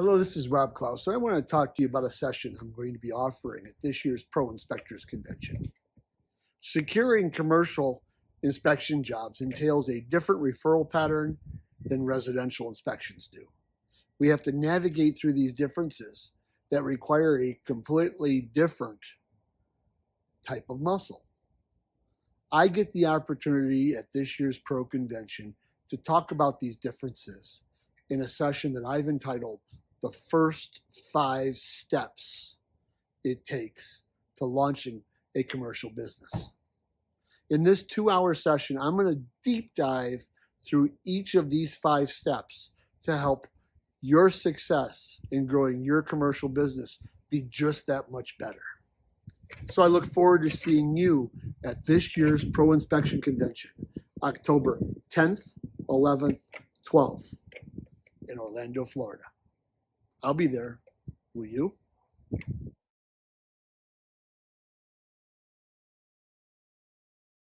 Hello, this is Rob Claus. So I want to talk to you about a session I'm going to be offering at this year's Pro Inspectors Convention. Securing commercial inspection jobs entails a different referral pattern than residential inspections do. We have to navigate through these differences that require a completely different type of muscle. I get the opportunity at this year's Pro Convention to talk about these differences in a session that I've entitled The First 5 Steps It Takes to Launching a Commercial Business. In this 2-hour session, I'm going to deep dive through each of these 5 steps to help your success in growing your commercial business be just that much better. So I look forward to seeing you at this year's Pro Inspection Convention, October 10th, 11th, 12th in Orlando, Florida. I'll be there. Will you?